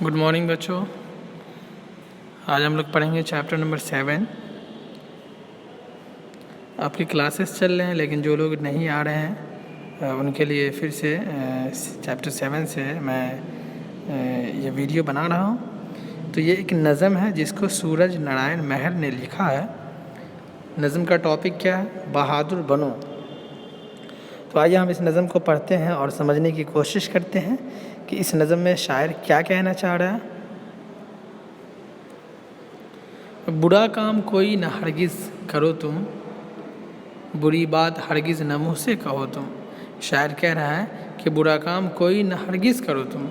Good morning बच्चों। आज हम लोग पढ़ेंगे चैप्टर नंबर 7। आपकी क्लासेस चल रहे हैं, लेकिन जो लोग नहीं आ रहे हैं उनके लिए फिर से चैप्टर 7 से मैं ये वीडियो बना रहा हूँ। तो ये एक नज़म है जिसको सूरज नारायण महर ने लिखा है। नज़म का टॉपिक क्या है? बहादुर बनो। तो आइए हम इस नज़म को पढ़ते हैं और समझने की कोशिश करते हैं कि इस नज़म में शायर क्या कहना चाह रहा है। बुरा काम कोई न हरगिज़ करो तुम, बुरी बात हरगिज़ न मुँह से कहो तुम। शायर कह रहा है कि बुरा काम कोई न हरगिज़ करो तुम,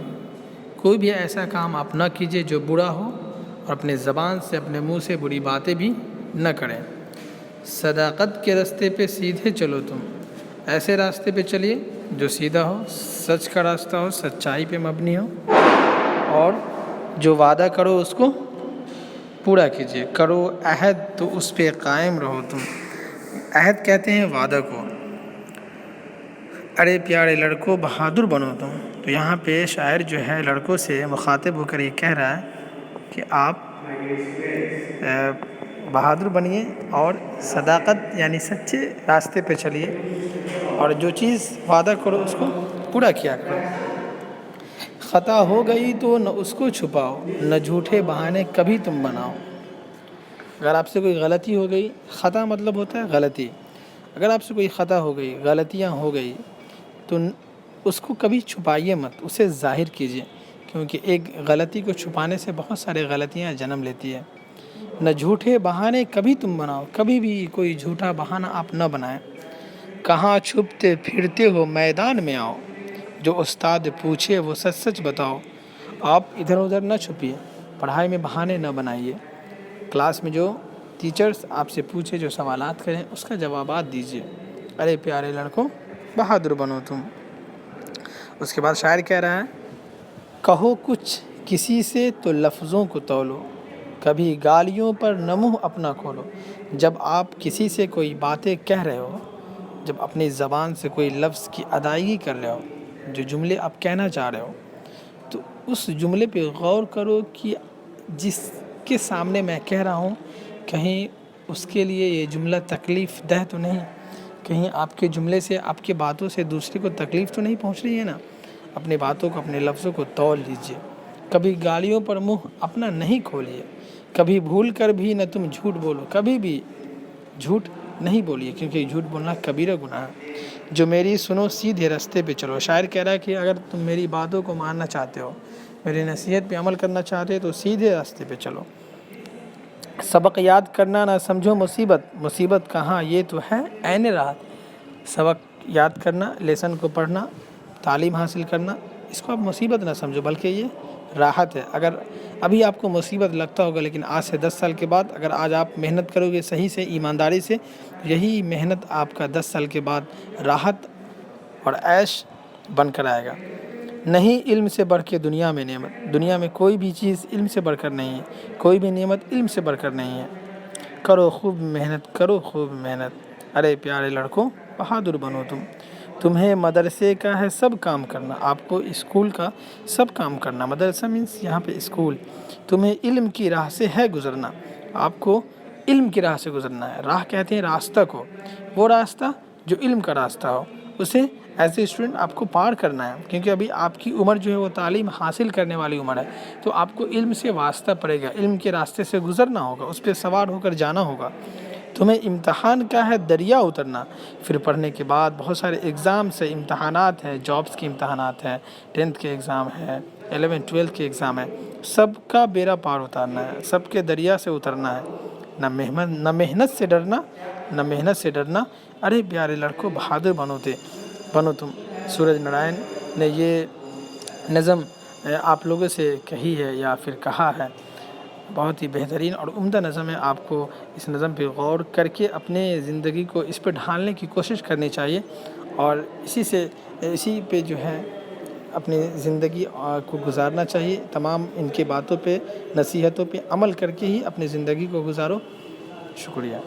कोई भी ऐसा काम आप न कीजिए जो बुरा हो, और अपने ज़बान से अपने मुँह से बुरी बातें भी न करें। सदाकत के रास्ते पे सीधे चलो तुम, ऐसे रास्ते पे चलिए जो सीधा हो, सच का रास्ता हो, सच्चाई पे मबनी हो, और जो वादा करो उसको पूरा कीजिए। करो अहद तो उस पे कायम रहो तुम। अहद कहते हैं वादा को। अरे प्यारे लड़कों बहादुर बनो तुम। तो यहाँ पे शायर जो है लड़कों से मुखातिब होकर ये कह रहा है कि आप बहादुर बनिए और सदाकत यानी सच्चे रास्ते पे चलिए, और जो चीज़ वादा करो उसको पूरा किया करो। ख़ता हो गई तो न उसको छुपाओ, न झूठे बहाने कभी तुम बनाओ। अगर आपसे कोई गलती हो गई, ख़ता मतलब होता है गलती, अगर आपसे कोई ख़ता हो गई, गलतियाँ हो गई, तो उसको कभी छुपाइए मत, उसे ज़ाहिर कीजिए, क्योंकि एक गलती को छुपाने से बहुत सारे गलतियाँ जन्म लेती है। न झूठे बहाने कभी तुम बनाओ, कभी भी कोई झूठा बहाना आप न बनाएं। कहाँ छुपते फिरते हो मैदान में आओ, जो उस्ताद पूछे वो सच सच बताओ। आप इधर उधर न छुपिए, पढ़ाई में बहाने न बनाइए। क्लास में जो टीचर्स आपसे पूछे, जो सवालात करें, उसका जवाबात दीजिए। अरे प्यारे लड़कों बहादुर बनो तुम। उसके बाद शायर कह रहा है, कहो कुछ किसी से तो लफ्ज़ों को तौलो, कभी गालियों पर न मुँह अपना खोलो। जब आप किसी से कोई बातें कह रहे हो, जब अपनी ज़बान से कोई लफ्ज़ की अदायगी कर रहे हो, जो जुमले आप कहना चाह रहे हो, तो उस जुमले पे गौर करो कि जिसके सामने मैं कह रहा हूँ कहीं उसके लिए ये जुमला तकलीफ़ दह तो नहीं, कहीं आपके जुमले से, आपके बातों से दूसरे को तकलीफ़ तो नहीं पहुँच रही है ना। अपनी बातों को, अपने लफ्ज़ों को तौल लीजिए। कभी गालियों पर मुँह अपना नहीं खोलिए, कभी भूल कर भी न तुम झूठ बोलो, कभी भी झूठ नहीं बोलिए, क्योंकि झूठ बोलना कबीरा गुनाह है। जो मेरी सुनो सीधे रास्ते पे चलो। शायर कह रहा है कि अगर तुम मेरी बातों को मानना चाहते हो, मेरी नसीहत पे अमल करना चाहते हो, तो सीधे रास्ते पे चलो। सबक याद करना ना समझो मुसीबत, मुसीबत कहाँ ये तो है ऐन राहत। सबक याद करना, लेसन को पढ़ना, तालीम हासिल करना, इसको आप मुसीबत ना समझो, बल्कि ये राहत है। अगर अभी आपको मुसीबत लगता होगा, लेकिन आज से 10 साल के बाद अगर आज आप मेहनत करोगे सही से, ईमानदारी से, यही मेहनत आपका 10 साल के बाद राहत और ऐश बनकर आएगा। नहीं इल्म से बढ़ के दुनिया में नेमत, दुनिया में कोई भी चीज़ इल्म से बढ़कर नहीं है, कोई भी नेमत इल्म से बढ़कर नहीं है। करो खूब मेहनत, करो खूब मेहनत। अरे प्यारे लड़कों बहादुर बनो तुम। तुम्हें मदरसे का है सब काम करना, आपको स्कूल का सब काम करना। मदरसा मीन्स यहाँ पे स्कूल। तुम्हें इल्म की राह से है गुज़रना, आपको इल्म की राह से गुज़रना है। राह कहते हैं रास्ता को, वो रास्ता जो इल्म का रास्ता हो, उसे एज ए स्टूडेंट आपको पार करना है, क्योंकि अभी आपकी उम्र जो है वो तालीम हासिल करने वाली उम्र है। तो आपको इल्म से वास्ता पड़ेगा, इल्म के रास्ते से गुज़रना होगा, उस पर सवार होकर जाना होगा। तुम्हें इम्तहान का है दरिया उतरना, फिर पढ़ने के बाद बहुत सारे एग्ज़ाम्स है, इम्तहानात हैं, जॉब्स के इम्तहानात हैं, 10th के एग्ज़ाम है, 11th 12th के एग्ज़ाम है। सबका बेड़ा पार उतारना है, सबके दरिया से उतरना है। न मेहनत से डरना, न मेहनत से डरना। अरे प्यारे लड़कों बहादुर बनो तुम। सूरज नारायण ने ये नज़म आप लोगों से कही है या फिर कहा है। बहुत ही बेहतरीन और उम्दा नज़म है। आपको इस नज़म पे गौर करके अपने ज़िंदगी को इस पे ढालने की कोशिश करनी चाहिए, और इसी पे जो है अपनी ज़िंदगी को गुजारना चाहिए। तमाम इनके बातों पे, नसीहतों पे अमल करके ही अपनी ज़िंदगी को गुजारो। शुक्रिया।